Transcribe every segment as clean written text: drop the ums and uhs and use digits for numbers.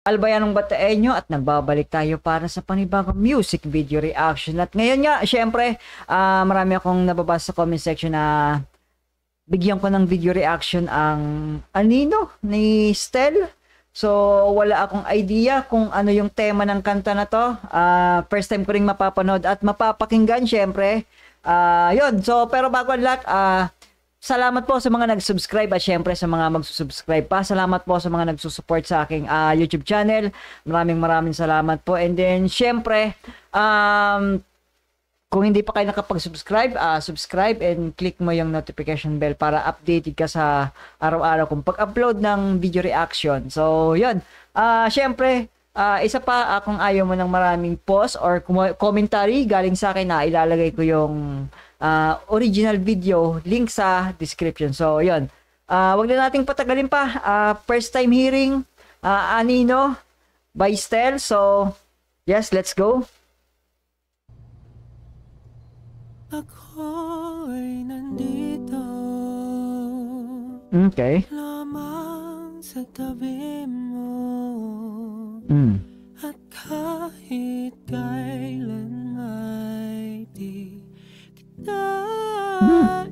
Albayanong Bataeño at nagbabalik tayo para sa panibagong music video reaction. At ngayon nga, syempre, marami akong nababasa sa comment section na bigyan ko ng video reaction ang anino ni Stel. So, wala akong idea kung ano yung tema ng kanta na to. First time ko ring mapapanood at mapapakinggan, syempre. Yun, so, pero bago ang lahat, salamat po sa mga nag-subscribe at syempre sa mga magsusubscribe pa. Salamat po sa mga nagsusupport sa aking YouTube channel. Maraming salamat po. And then, syempre, kung hindi pa kayo nakapag-subscribe, subscribe and click mo yung notification bell para updated ka sa araw-araw kung pag-upload ng video reaction. So, yun. Syempre, isa pa, kung ayaw mo ng maraming post or commentary galing sa akin, na ilalagay ko yung original video link sa description. So, yun. Wag na nating patagalin pa. First time hearing Anino by Stel. So, yes, let's go. Ako'y nandito Okay. lamang sa tabi mo at kahit kailan ay di kita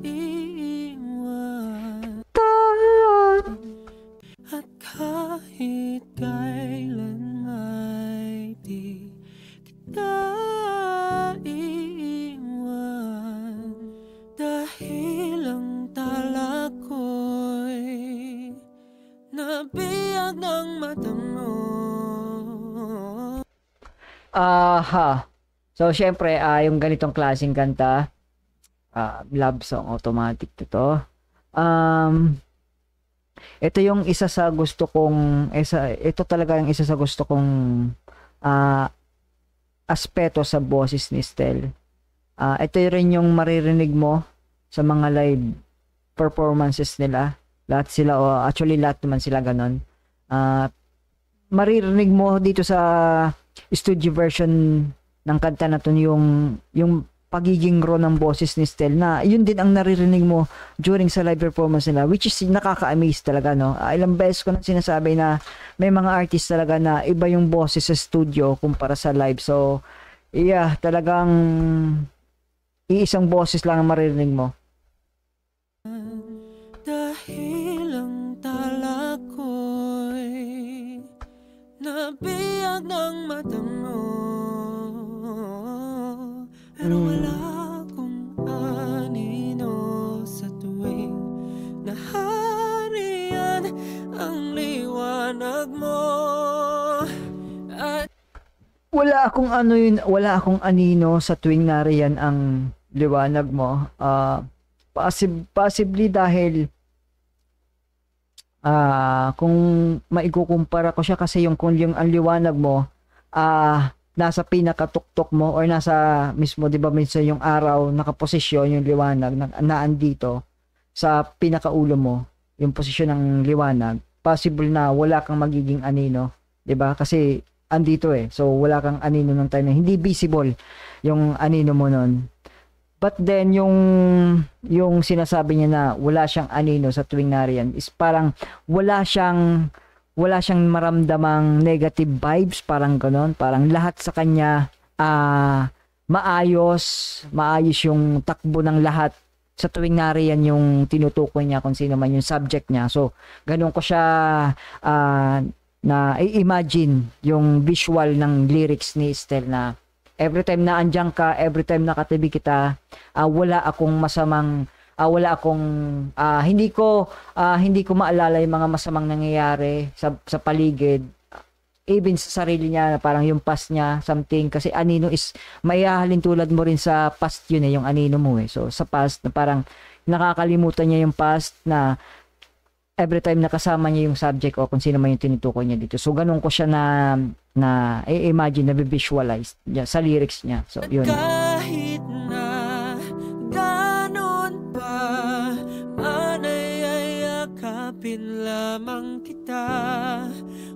iiwan at kahit kailan ay di kita iiwan dahil ang tala ko'y nabiyag ng mata mo. So, syempre, yung ganitong klaseng kanta, love song, automatic to. Ito yung isa sa gusto kong, ito talaga yung isa sa gusto kong aspeto sa boses ni Stel. Ito rin yung maririnig mo sa mga live performances nila. Lahat sila, actually lahat naman sila ganon. Maririnig mo dito sa studio version ng kanta na to yung pagiging raw ng boses ni Stel, na yun din ang naririnig mo during sa live performance nila, which is nakaka-amaze talaga, no? Ilang beses ko na sinasabi na may mga artist talaga na iba yung boses sa studio kumpara sa live. So, yeah, talagang iisang boses lang ang maririnig mo. Dahil ang tala ko'y nabiyag ng mata mo, pero wala akong anino sa tuwing nahariyan ang liwanag mo. At Wala akong anino sa tuwing nariyan ang liwanag mo. Possibly dahil kung maikukumpara ko siya, kasi kung yung ang liwanag mo nasa pinakatuktok mo or nasa mismo, 'di ba, minsan yung araw nakaposisyon yung liwanag naandito sa pinakaulo mo, yung posisyon ng liwanag. Possible na wala kang magiging anino, 'di ba? Kasi andito so wala kang anino ng time na hindi visible yung anino mo nun. But then yung sinasabi niya na wala siyang anino sa tuwing nariyan is parang wala siyang maramdamang negative vibes, parang ganon. Parang lahat sa kanya maayos yung takbo ng lahat sa tuwing nariyan yung tinutukoy niya, kung sino man yung subject niya. So ganon ko siya na i-imagine yung visual ng lyrics ni Stel, na every time na andyan ka, every time nakatabi kita, wala akong hindi ko maalala yung mga masamang nangyayari sa paligid, even sa sarili niya, na parang yung past niya, something. Kasi anino is maihahalin tulad mo rin sa past yun yung anino mo So sa past, na parang nakakalimutan niya yung past, na every time nakasama niya yung subject o kung sino man yung tinutukoy niya dito. So ganun ko siya na i-imagine, na visualize sa lyrics niya. So yun. kahit na ganon pa, manay yakapin lamang kita.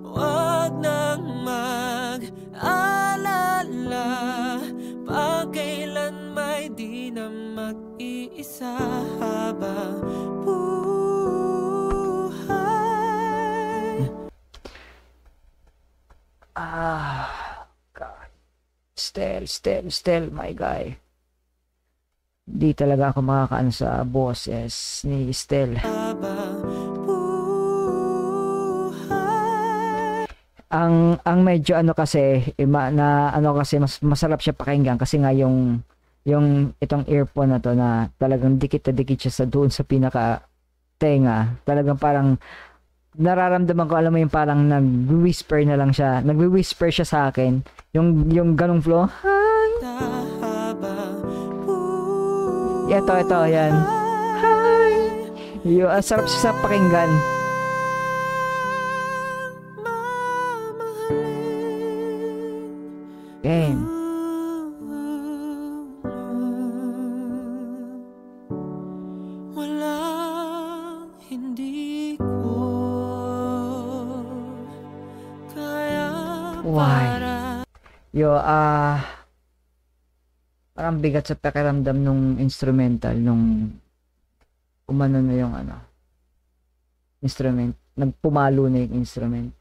Huwag nang mag-alala, pagkailan may di na mag-iisa habang buhay. God. Still, my guy. Di talaga ako makakaano sa boses ni Estel. Ang medyo ano kasi na ano kasi masarap siya pakinggan kasi nga yung itong earphone na to na talagang dikit na dikit siya sa doon sa pinaka tenga. Talagang parang nararamdaman ko, alam mo yung parang nag-whisper na lang siya. Nag-whisper siya sa akin. Yung ganung flow. Hi. Ito, yan. Hi. Yung sarap siya sa pakinggan. Game. Walang hindi ko kaya para. Parang bigat sa pakiramdam nung instrumental nung umano na yung instrument. Nagpumalo na yung instrument.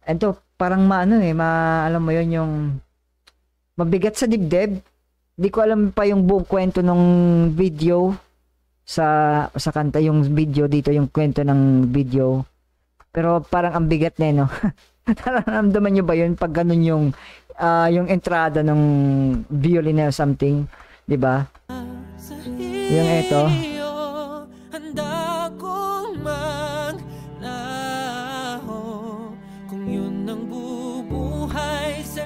Ito, parang alam mo yun, yung mabigat sa dibdib. Di ko alam pa yung buong kwento nung video sa kanta, yung video dito, yung kwento ng video. Pero parang ang bigat na no? Nararamdaman nyo ba yun pag ganun yung entrada ng violin or something, di ba? Yung ito. Handa kong maglaho kung yun ang bubuhay sa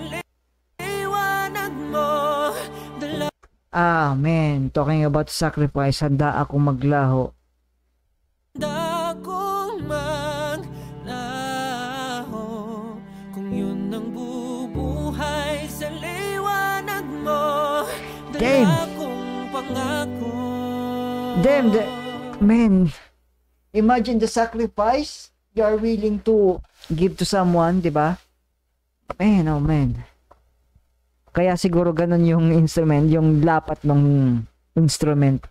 liwanag mo. Man, talking about sacrifice, handa ako maglaho. Handa kong maglaho kung yun ang bubuhay sa liwanag mo. Dala kong pangako. Damn, man, imagine the sacrifice you are willing to give to someone, di ba? Man, oh man. Kaya siguro ganun yung instrument, yung lapat ng instrument.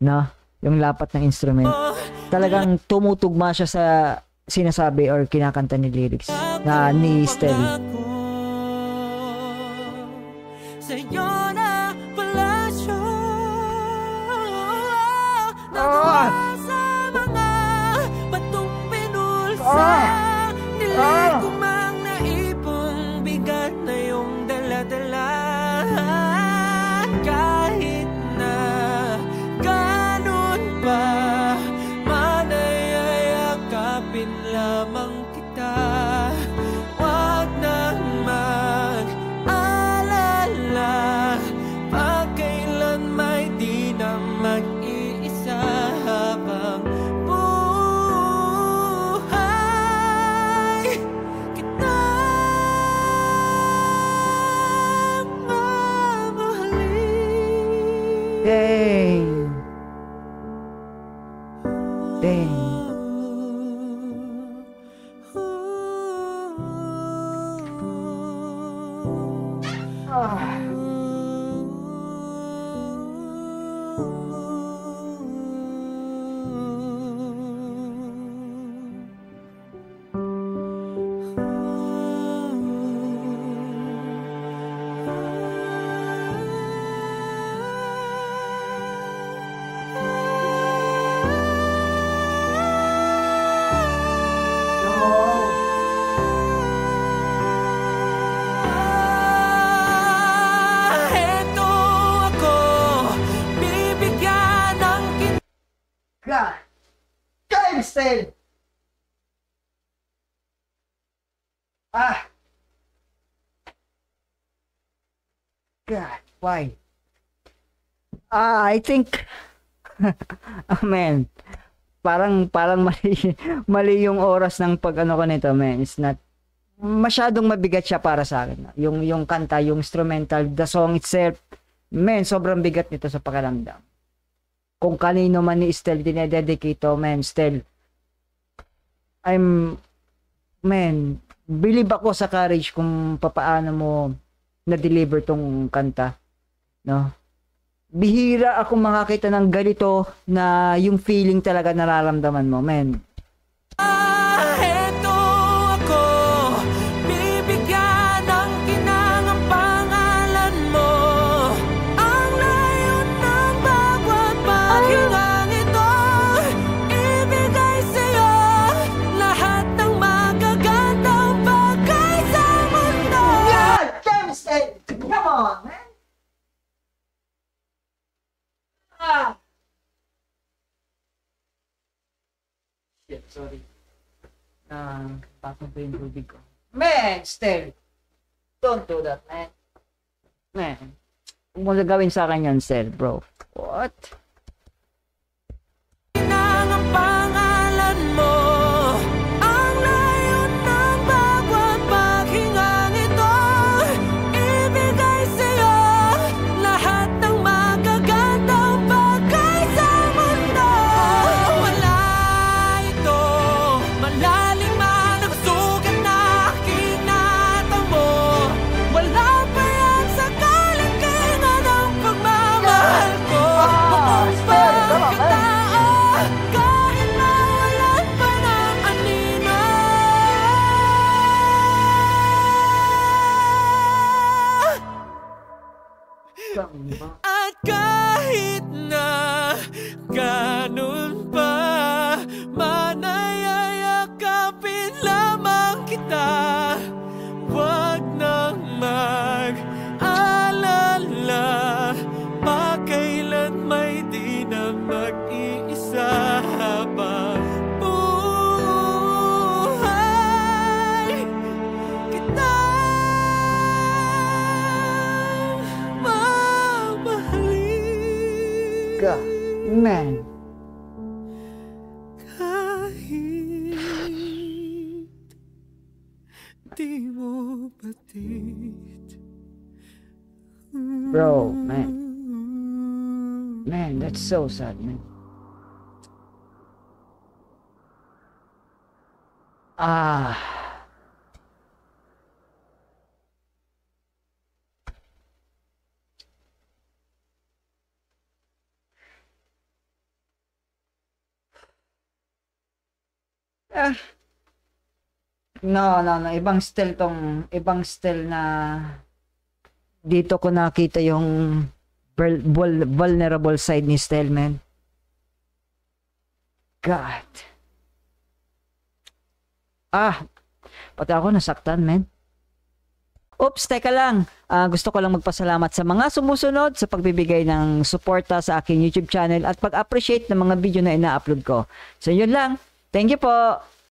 No? Yung lapat ng instrument. Talagang tumutugma siya sa sinasabi or kinakanta ni lyrics na ni Estel. Sa'yo na palasyo sa mga batong pinulsa. Nilay ko mang naipong bigat na yung dala-dala. Kahit na ganun pa, manayayakapin lamang kita. Wag nang mag-alala, pagkailan may di na mag-iisa habang buhay kita mamahalin. Dang. God! Time still! God, why? I think man, parang mali yung oras ng pag-ano ko nito, man. It's not masyadong mabigat siya para sa akin. Yung kanta, yung instrumental, the song itself, man, sobrang bigat nito sa pakiramdam. Kung kanino man ni Estel dinededicate to, man, Estel, believe ako sa courage kung papaano mo na-deliver tong kanta, no? Bihira ako makakita ng ganito na yung feeling talaga nararamdaman mo, man. Eto ako, Sorry. Tapos pa yung tubig ko. Man, still. Don't do that, man. Man. Huwag mo gawin sa akin yan, Stel, bro. What? Nang ang pangalan mo, ang layo ng bawat paghingang ito, ibigay sa'yo lahat ng magagandang bagay sa mundo. Wala ito, malalim man ang sugat na aking natamo. Wala pa yan sa kalintingan ng pagmamahal ko. Buong pagkatao, kahit mawalan pa ng anino. At kahit na ganun pa, manayayakapin lamang kita. Huwag nang mag-alala, makailan may di na mag-iisa habang buhay kita mamahalin. God, man. Kahit di mo batid. Bro, man. Man, that's so sad, man. Ah. Ah. No. Ibang style na dito ko nakita yung vulnerable side ni Stel, man. God. Pati ako nasaktan, man. Oops, teka lang. Gusto ko lang magpasalamat sa mga sumusunod sa pagbibigay ng suporta sa aking YouTube channel at pag-appreciate ng mga video na ina-upload ko. So, yun lang. Thank you po.